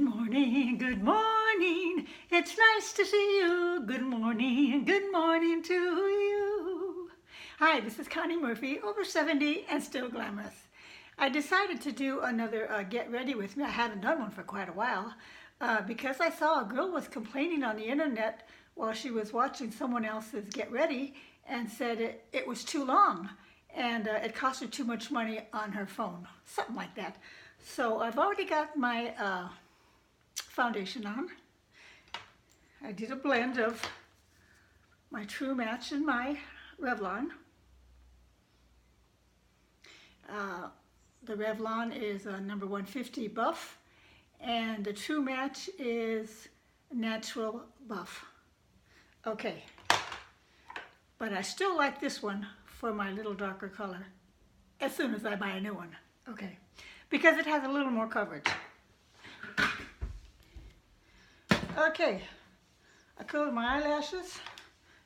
morning, good morning. It's nice to see you. Good morning to you. Hi, this is Connie Murphy, over 70 and still glamorous. I decided to do another Get Ready With Me. I haven't done one for quite a while because I saw a girl was complaining on the internet while she was watching someone else's Get Ready and said it was too long and it cost her too much money on her phone, something like that. So I've already got my foundation on. I did a blend of my True Match and my Revlon. The Revlon is a number 150 buff and the True Match is natural buff. Okay, but I still like this one for my little darker color as soon as I buy a new one. Okay, because it has a little more coverage. Okay, I curled my eyelashes.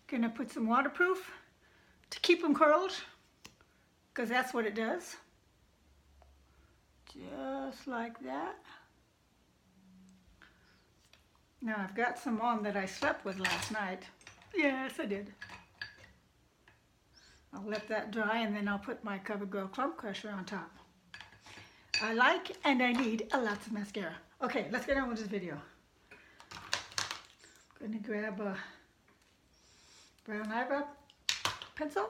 Gonna put some waterproof to keep them curled, because that's what it does. Just like that. Now I've got some on that I slept with last night. Yes, I did. I'll let that dry and then I'll put my CoverGirl Clump Crusher on top. I like and I need a lot of mascara. Okay, let's get on with this video. I'm going to grab a brown eyebrow pencil.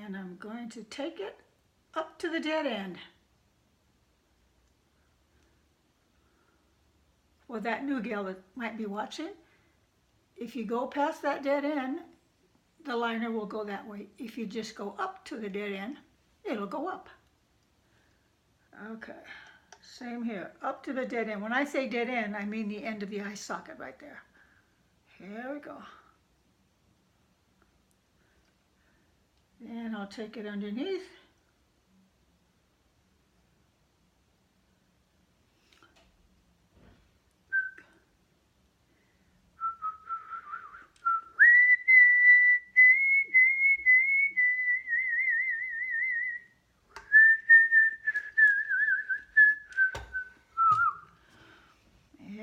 And I'm going to take it up to the dead end. For that new gal that might be watching, if you go past that dead end, the liner will go that way. If you just go up to the dead end, it'll go up. Okay, same here, up to the dead end. When I say dead end, I mean the end of the eye socket right there. Here we go. Then I'll take it underneath.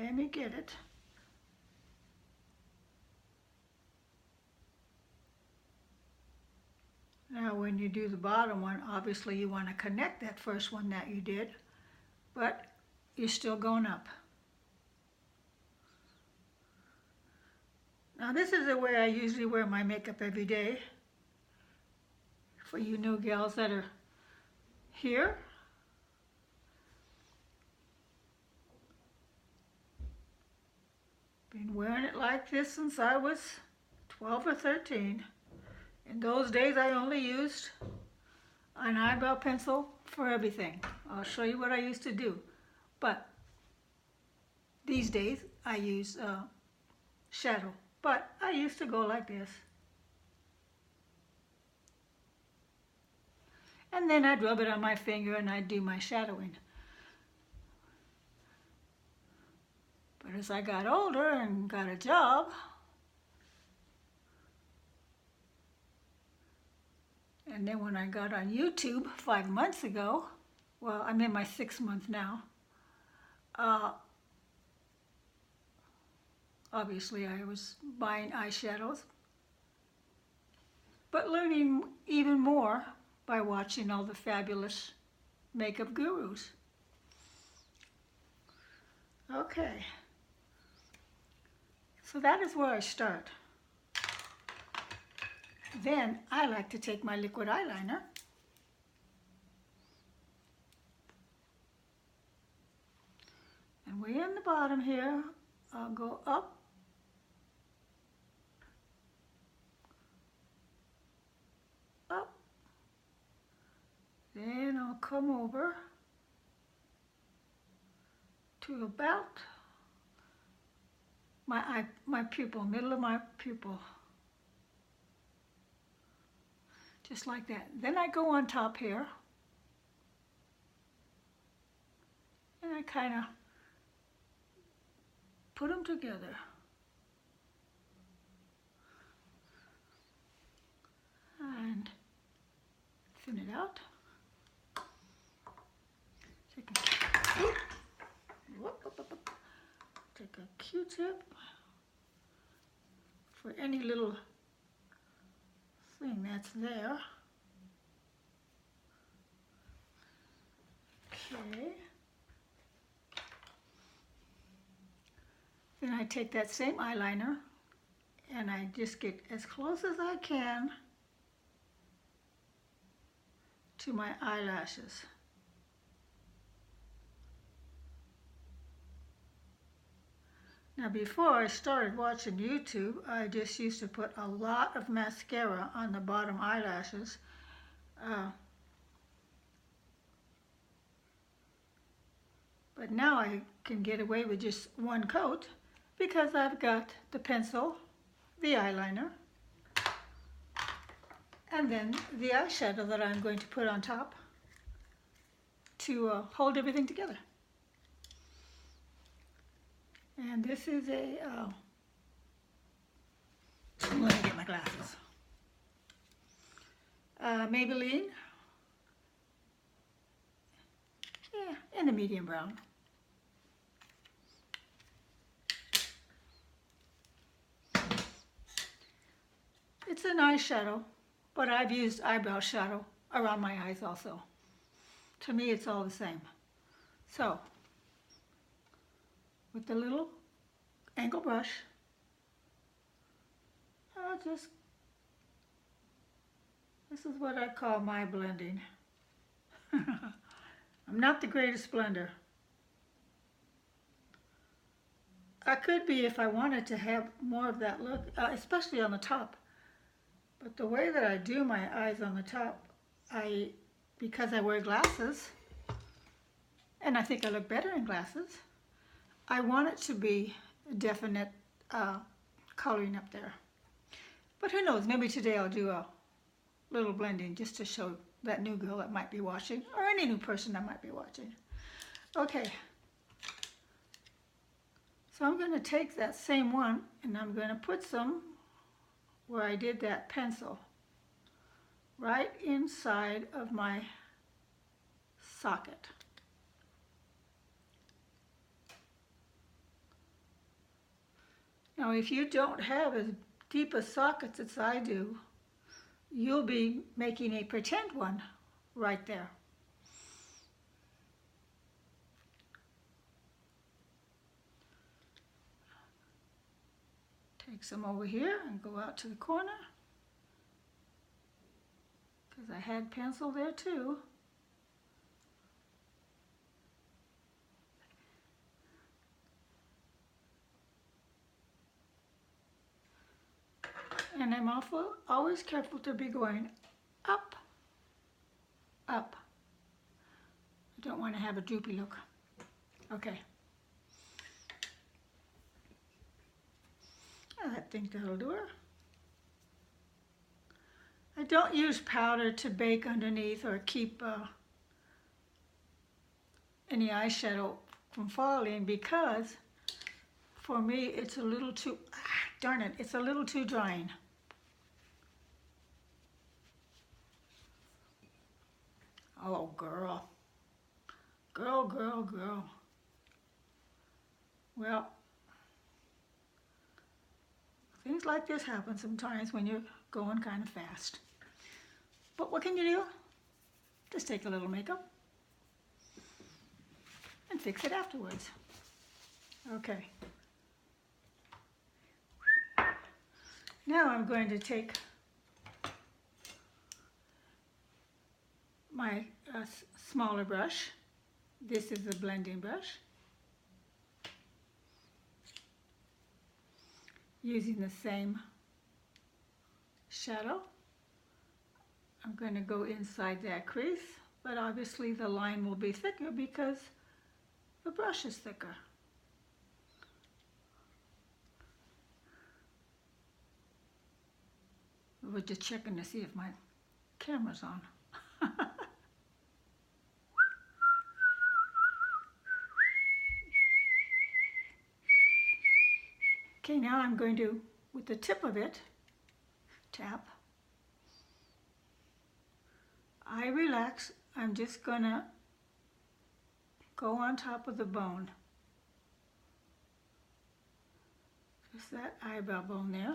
Let me get it. Now when you do the bottom one, obviously you want to connect that first one that you did, but you're still going up. Now this is the way I usually wear my makeup every day. For you new gals that are here. Been wearing it like this since I was 12 or 13. In those days I only used an eyebrow pencil for everything. I'll show you what I used to do. But these days I use shadow. But I used to go like this. And then I'd rub it on my finger and I'd do my shadowing. But as I got older and got a job, and then when I got on YouTube 5 months ago, well, I'm in my 6th month now, obviously I was buying eyeshadows, but learning even more by watching all the fabulous makeup gurus. Okay. So that is where I start. Then I like to take my liquid eyeliner and way in the bottom here, I'll go up up, then I'll come over to about my pupil, middle of my pupil. Just like that. Then I go on top here and I kind of put them together. thin it out. Take a Q-tip for any little thing that's there. Okay. Then I take that same eyeliner and I just get as close as I can to my eyelashes. Now before I started watching YouTube, I just used to put a lot of mascara on the bottom eyelashes. But now I can get away with just one coat because I've got the pencil, the eyeliner, and then the eyeshadow that I'm going to put on top to hold everything together. And this is a, let me get my glasses. Maybelline, yeah, in the medium brown. It's an eyeshadow, but I've used eyebrow shadow around my eyes also. To me, it's all the same. So, with the little angle brush, this is what I call my blending. I'm not the greatest blender. I could be if I wanted to have more of that look, especially on the top. But the way that I do my eyes on the top, because I wear glasses, and I think I look better in glasses, I want it to be a definite coloring up there. But who knows, maybe today I'll do a little blending just to show that new girl that might be watching, or any new person that might be watching. Okay. So I'm going to take that same one and I'm going to put some where I did that pencil right inside of my socket. Now if you don't have as deep a sockets as I do, you'll be making a pretend one right there. Take some over here and go out to the corner, because I had pencil there too. And I'm always careful to be going up, up. I don't want to have a droopy look. Okay. I think that'll do her. I don't use powder to bake underneath or keep any eyeshadow from falling, because for me it's a little too, darn it, it's a little too drying. Oh girl. Girl, girl, girl. Well, things like this happen sometimes when you're going kind of fast. But what can you do? Just take a little makeup and fix it afterwards. Okay. Now I'm going to take my smaller brush. This is a blending brush. Using the same shadow, I'm going to go inside that crease, but obviously the line will be thicker because the brush is thicker. We're just checking to see if my camera's on. Okay, now I'm going to, with the tip of it, tap. eye relax, I'm just gonna go on top of the bone. Just that eyebrow bone there.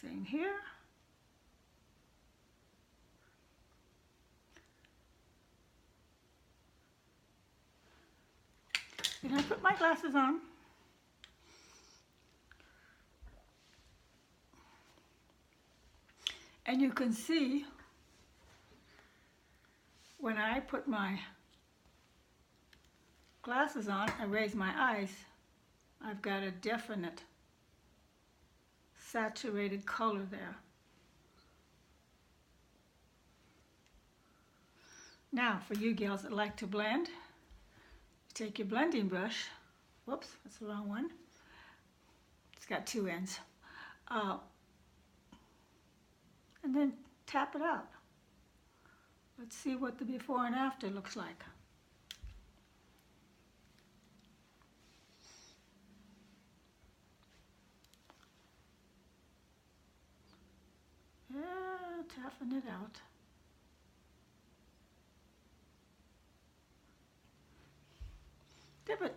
Same here. Then I put my glasses on. And you can see when I put my glasses on and raise my eyes, I've got a definite saturated color there. Now, for you gals that like to blend, you take your blending brush. Whoops, that's the wrong one. It's got two ends. And then tap it out. Let's see what the before and after looks like. Yeah, tapping it out.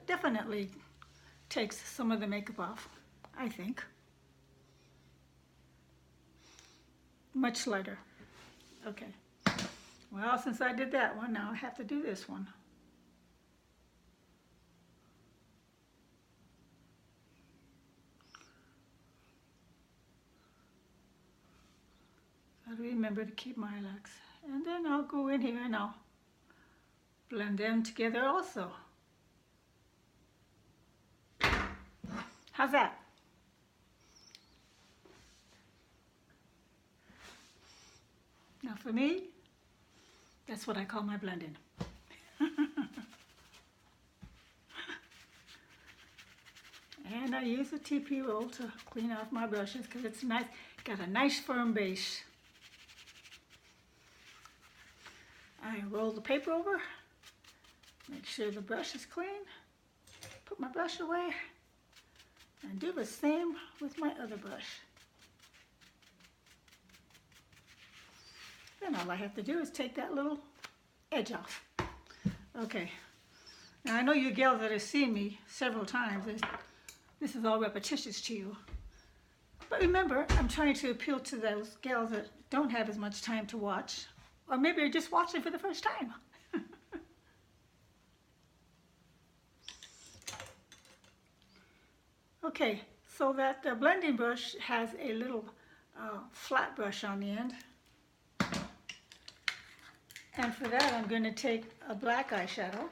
Definitely takes some of the makeup off, I think. Much lighter. Okay. Well, since I did that one, now I have to do this one. Gotta remember to keep my relax. And then I'll go in here and I'll blend them together also. How's that? Now for me, that's what I call my blending. And I use a TP roll to clean off my brushes because it's nice, got a nice firm base. I roll the paper over, make sure the brush is clean, put my brush away, and do the same with my other brush. Then all I have to do is take that little edge off. Okay, now I know you gals that have seen me several times, this is all repetitious to you. But remember, I'm trying to appeal to those gals that don't have as much time to watch, or maybe are just watching for the first time. Okay, so that blending brush has a little flat brush on the end. And for that, I'm going to take a black eyeshadow.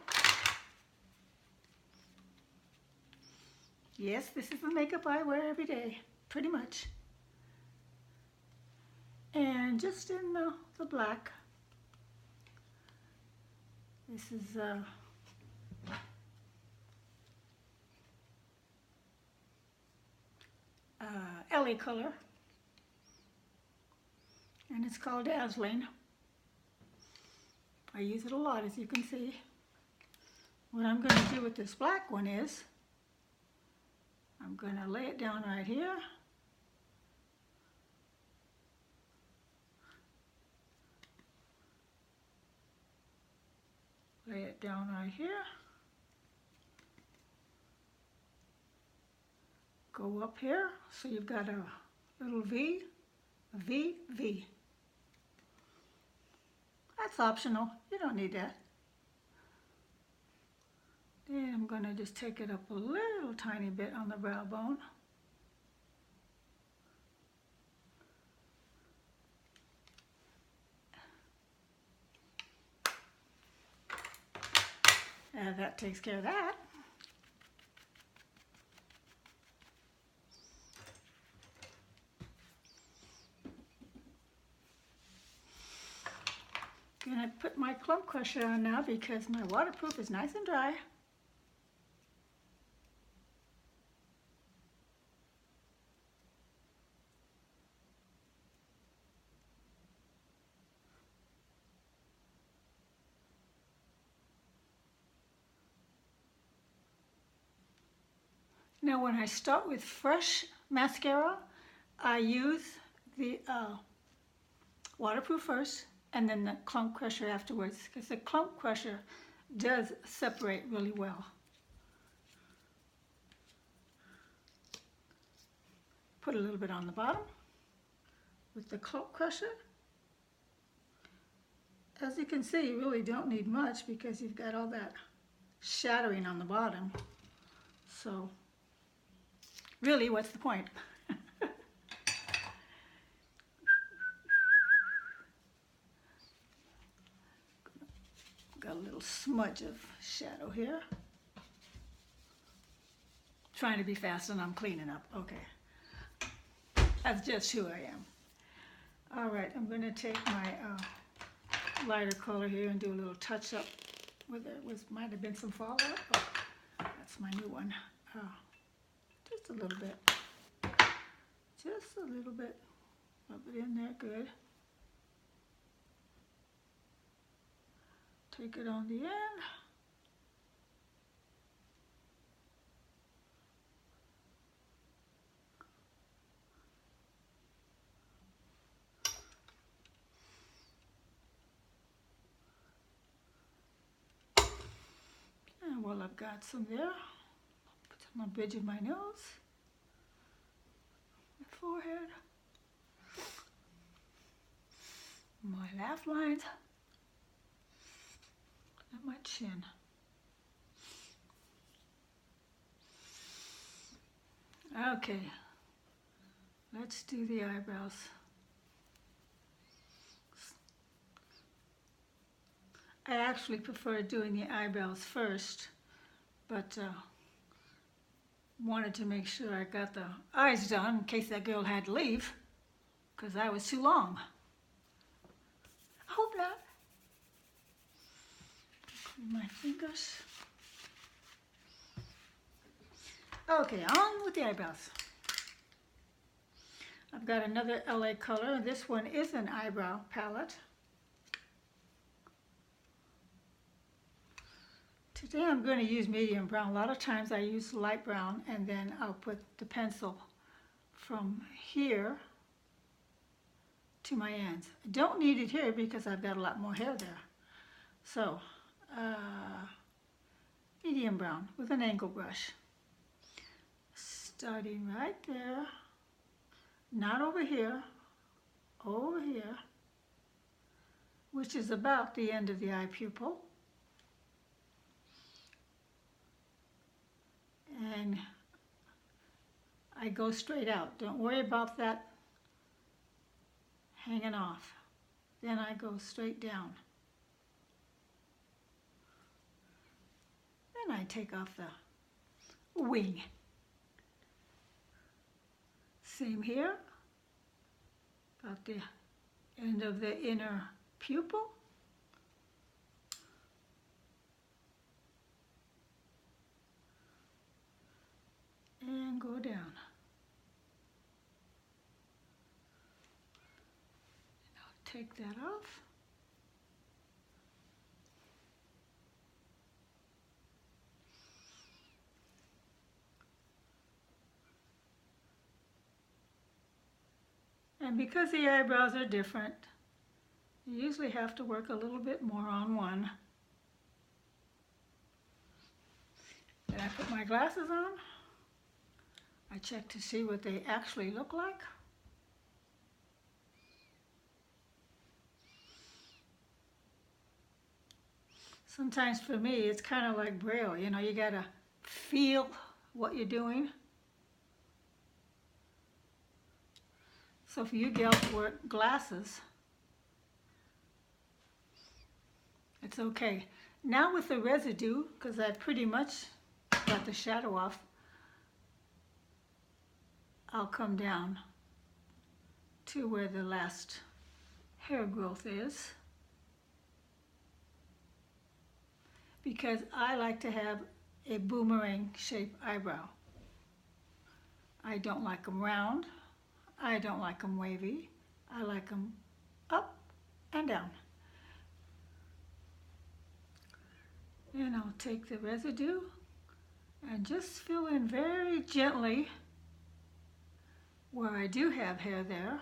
Yes, this is the makeup I wear every day, pretty much. And just in the black, this is LA color, and it's called Dazzling. I use it a lot, as you can see. What I'm going to do with this black one is, I'm going to lay it down right here. Lay it down right here. Go up here, so you've got a little V, a V, V. That's optional, you don't need that. Then I'm going to just take it up a little tiny bit on the brow bone. And that takes care of that. Gonna put my clump crusher on now because my waterproof is nice and dry. Now when I start with fresh mascara, I use the waterproof first and then the clump crusher afterwards, because the clump crusher does separate really well. Put a little bit on the bottom with the clump crusher. As you can see, you really don't need much because you've got all that shadowing on the bottom. So really, what's the point? Got a little smudge of shadow here. Trying to be fast and I'm cleaning up. Okay. That's just who I am. All right, I'm going to take my lighter color here and do a little touch up where there might have been some fallout. Oh, that's my new one. Just a little bit. Just a little bit. Rub it in there, good. Take it on the end. And while I've got some there, put some on the bridge of my nose, my forehead, my laugh lines, and my chin. Okay, let's do the eyebrows. I actually prefer doing the eyebrows first, but wanted to make sure I got the eyes done in case that girl had to leave, because I was too long. I hope not. Clean my fingers. Okay, on with the eyebrows. I've got another LA color. This one is an eyebrow palette. Today I'm going to use medium brown. A lot of times I use light brown and then I'll put the pencil from here to my ends. I don't need it here because I've got a lot more hair there. So, medium brown with an angle brush. Starting right there, not over here, over here, which is about the end of the eye pupil. And I go straight out. Don't worry about that hanging off. Then I go straight down. Then I take off the wing. Same here, about the end of the inner pupil. And go down. And I'll take that off. And because the eyebrows are different, you usually have to work a little bit more on one. Then I put my glasses on. I check to see what they actually look like. Sometimes for me, it's kind of like Braille. You know, you gotta feel what you're doing. So for you gals who wear glasses, it's okay. Now with the residue, because I pretty much got the shadow off, I'll come down to where the last hair growth is, because I like to have a boomerang shaped eyebrow. I don't like them round. I don't like them wavy. I like them up and down. And I'll take the residue and just fill in very gently where I do have hair there.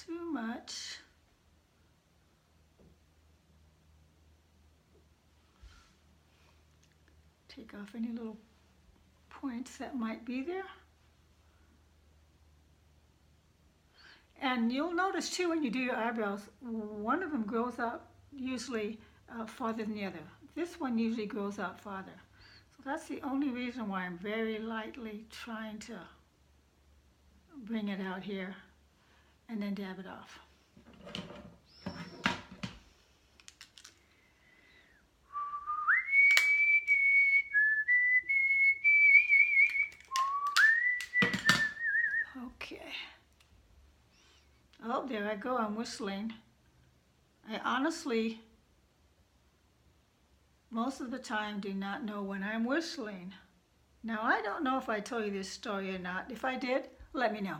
too much. Take off any little points that might be there. And you'll notice too when you do your eyebrows, one of them grows out usually farther than the other. This one usually grows out farther. So that's the only reason why I'm very lightly trying to bring it out here and then dab it off. Okay. Oh, there I go, I'm whistling. I honestly, most of the time, do not know when I'm whistling. Now, I don't know if I told you this story or not. If I did, let me know.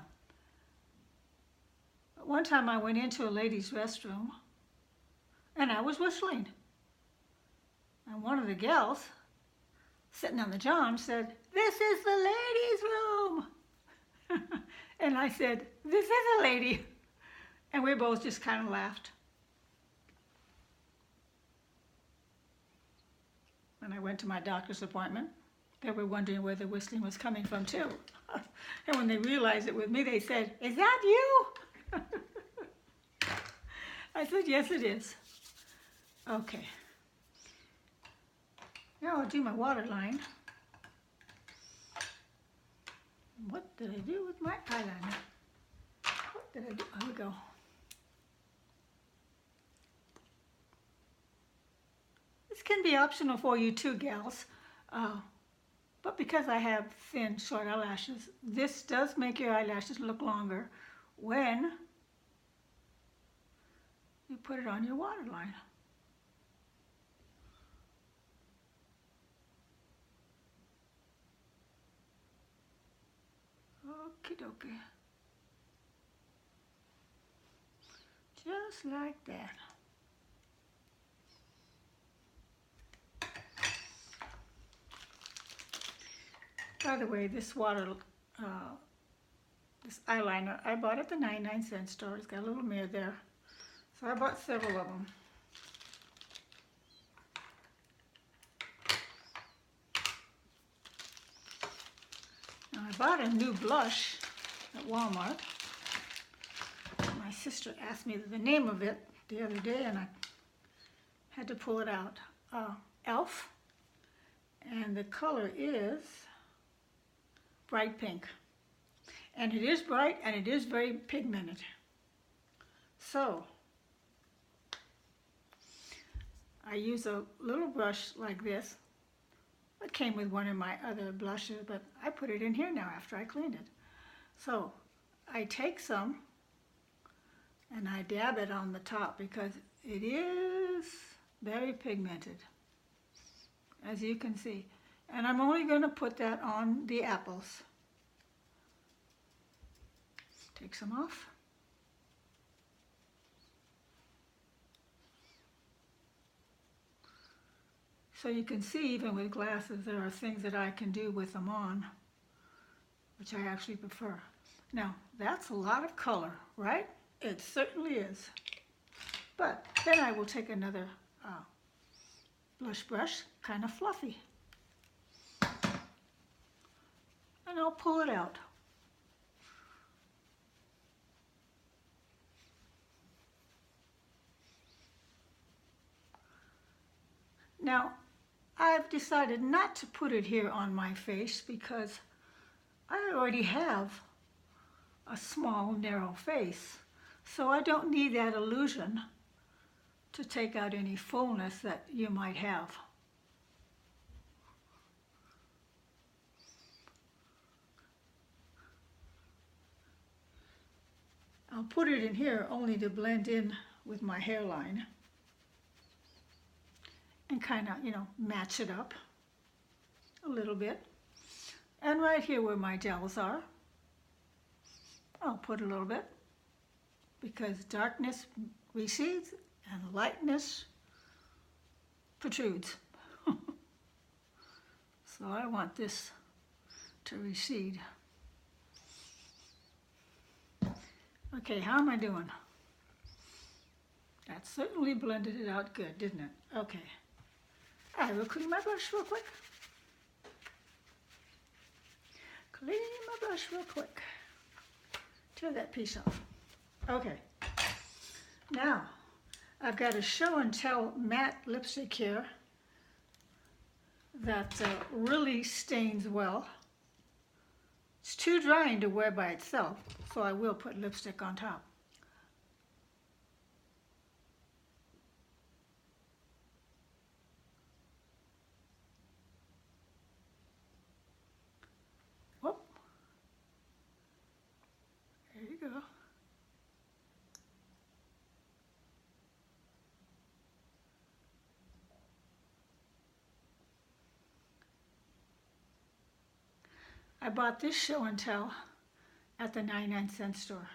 But one time I went into a ladies' restroom and I was whistling. And one of the gals sitting on the john said, "This is the ladies' room." And I said, "This is a lady." And we both just kind of laughed. When I went to my doctor's appointment, they were wondering where the whistling was coming from too. And when they realized it with me, they said, "Is that you?" I said, "Yes, it is." Okay. Now I'll do my waterline. What did I do with my eyeliner? What did I do? Here we go. This can be optional for you too, gals. But because I have thin, short eyelashes, this does make your eyelashes look longer when you put it on your waterline. Okie dokie. Just like that. By the way, this this eyeliner, I bought at the 99-cent store. It's got a little mirror there. So I bought several of them. Now I bought a new blush at Walmart. My sister asked me the name of it the other day and I had to pull it out. Elf. And the color is bright pink. And it is bright and it is very pigmented. So, I use a little brush like this. It came with one of my other blushes, but I put it in here now after I cleaned it. So, I take some and I dab it on the top because it is very pigmented, as you can see. And I'm only going to put that on the apples. Take some off. So you can see, even with glasses, there are things that I can do with them on, which I actually prefer. Now, that's a lot of color, right? It certainly is. But then I will take another blush brush, kind of fluffy. And I'll pull it out. Now, I've decided not to put it here on my face because I already have a small, narrow face. So I don't need that illusion to take out any fullness that you might have. I'll put it in here only to blend in with my hairline and kind of, match it up a little bit. And right here where my gels are, I'll put a little bit because darkness recedes and lightness protrudes. So I want this to recede. Okay, how am I doing? That certainly blended it out good, didn't it? Okay. I will clean my brush real quick. Clean my brush real quick. Tear that piece off. Okay. Now, I've got a show and tell matte lipstick here that really stains well. It's too drying to wear by itself, so I will put lipstick on top. Whoop. There you go. I bought this show and tell at the 99-cent store,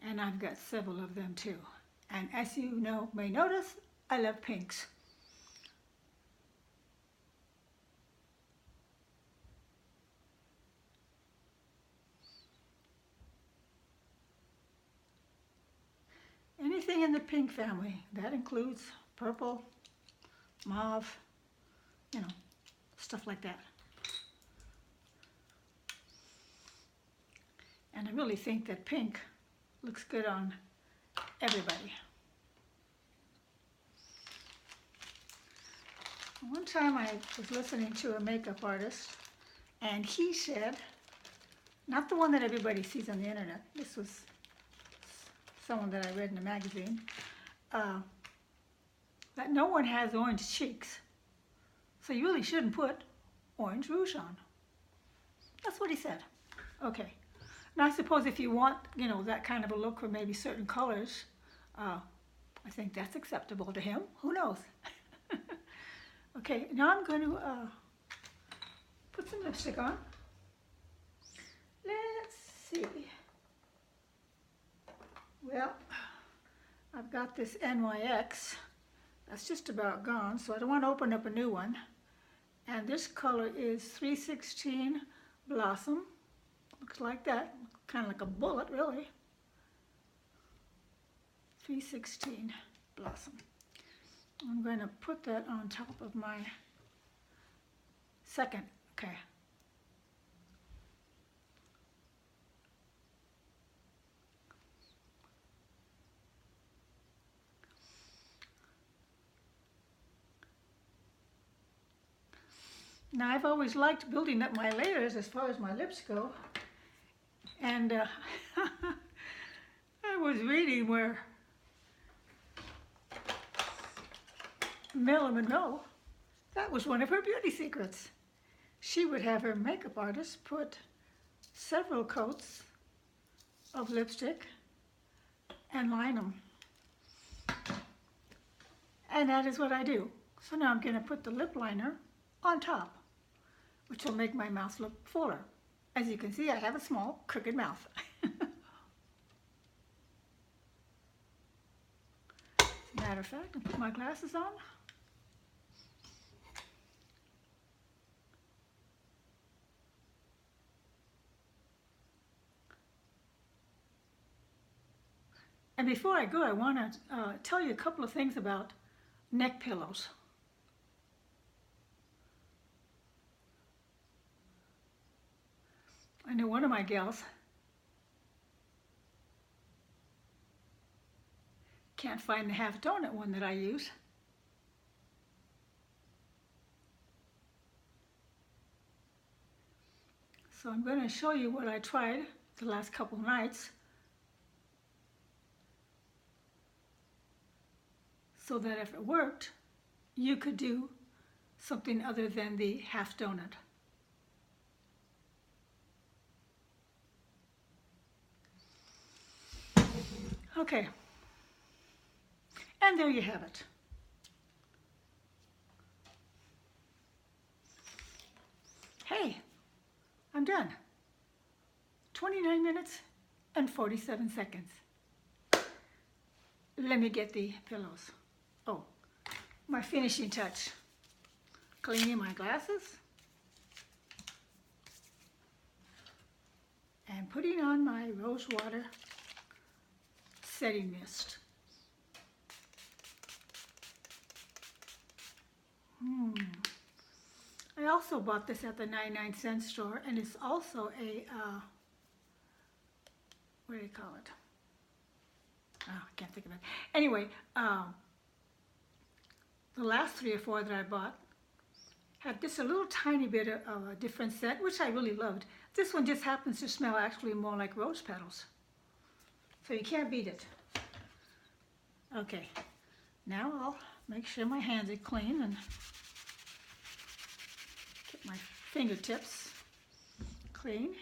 and I've got several of them too. And as you may notice, I love pinks. Anything in the pink family, that includes purple, mauve, stuff like that. And I really think that pink looks good on everybody. One time I was listening to a makeup artist, and he said, not the one that everybody sees on the internet, this was someone that I read in a magazine, that no one has orange cheeks, so you really shouldn't put orange rouge on. That's what he said. Okay. Now I suppose if you want, that kind of a look for maybe certain colors, I think that's acceptable to him. Who knows? Okay, now I'm going to put some lipstick on. Let's see. Well, I've got this NYX. That's just about gone, so I don't want to open up a new one. And this color is 316 Blossom. Looks like that, kind of like a bullet, really. 316 Blossom. I'm going to put that on top of my second, okay. Now I've always liked building up my layers as far as my lips go. And I was reading where Marilyn Monroe, that was one of her beauty secrets. She would have her makeup artist put several coats of lipstick and line them. And that is what I do. So now I'm going to put the lip liner on top, which will make my mouth look fuller. As you can see, I have a small, crooked mouth. As a matter of fact, I'll put my glasses on. And before I go, I want to tell you a couple of things about neck pillows. I know one of my gals can't find the half donut one that I use. So I'm going to show you what I tried the last couple nights so that if it worked, you could do something other than the half donut. Okay, and there you have it. Hey, I'm done. 29 minutes and 47 seconds. Let me get the pillows. Oh, my finishing touch. Cleaning my glasses and putting on my rose water setting mist. I also bought this at the 99-cent store, and it's also a, what do you call it? Oh, I can't think of it. Anyway, the last 3 or 4 that I bought had just a little tiny bit of a different scent, which I really loved. This one just happens to smell actually more like rose petals. So you can't beat it. Okay, now I'll make sure my hands are clean and get my fingertips clean.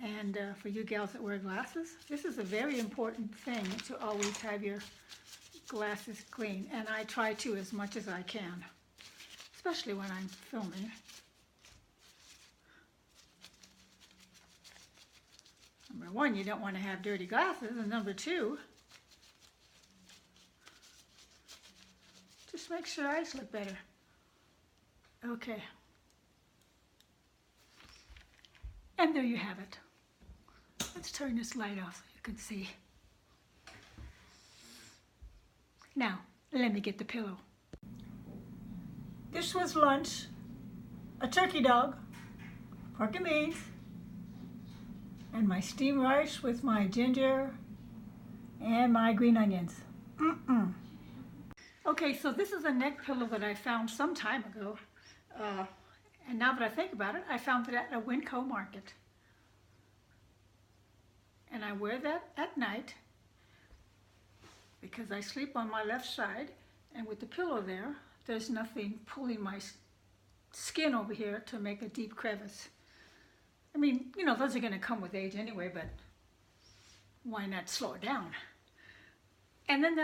And for you gals that wear glasses, this is a very important thing to always have your glasses clean. And I try to as much as I can, especially when I'm filming. Number 1, you don't want to have dirty glasses, and number 2, just makes your eyes look better. Okay. And there you have it. Let's turn this light off so you can see. Now, let me get the pillow. This was lunch, a turkey dog, pork and beans, and my steamed rice with my ginger and my green onions. Okay, so this is a neck pillow that I found some time ago. And now that I think about it, I found it at a Winco market. And I wear that at night because I sleep on my left side, and with the pillow there, there's nothing pulling my skin over here to make a deep crevice. I mean, you know, those are going to come with age anyway, but why not slow it down? And then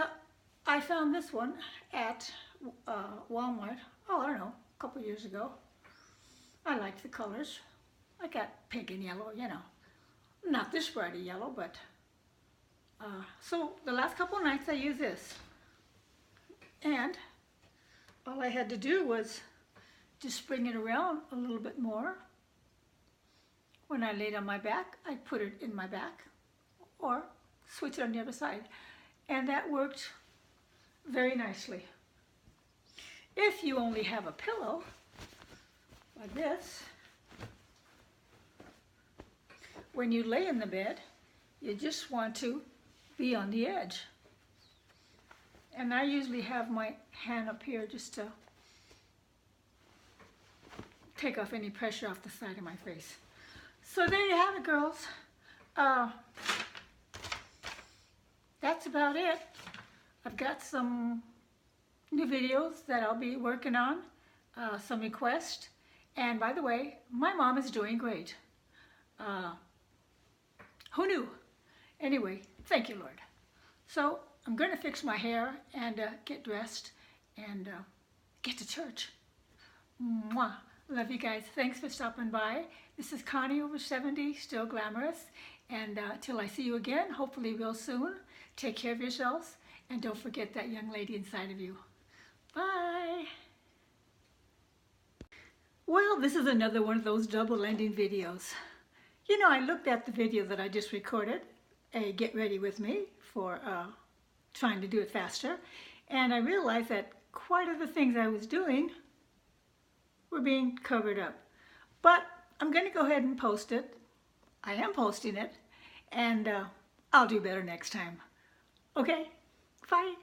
I found this one at Walmart, oh, I don't know, a couple years ago. I liked the colors. I got pink and yellow, you know. Not this bright a yellow, but... so the last couple of nights I used this. And all I had to do was just bring it around a little bit more. When I laid on my back, I put it in my back or switch it on the other side. And that worked very nicely. If you only have a pillow like this, when you lay in the bed, you just want to be on the edge. And I usually have my hand up here just to take off any pressure off the side of my face. So there you have it, girls. That's about it. I've got some new videos that I'll be working on, some requests. And by the way, my mom is doing great. Who knew? Anyway, thank you, Lord. So I'm going to fix my hair and get dressed and get to church. Mwah. Love you guys. Thanks for stopping by. This is Connie, over 70, still glamorous. And till I see you again, hopefully real soon, take care of yourselves. And don't forget that young lady inside of you. Bye. Well, this is another one of those double-ending videos. You know, I looked at the video that I just recorded, Get Ready With Me, for trying to do it faster. And I realized that quite a the things I was doing were being covered up. But I'm going to go ahead and post it. I am posting it. And I'll do better next time. Okay? Bye.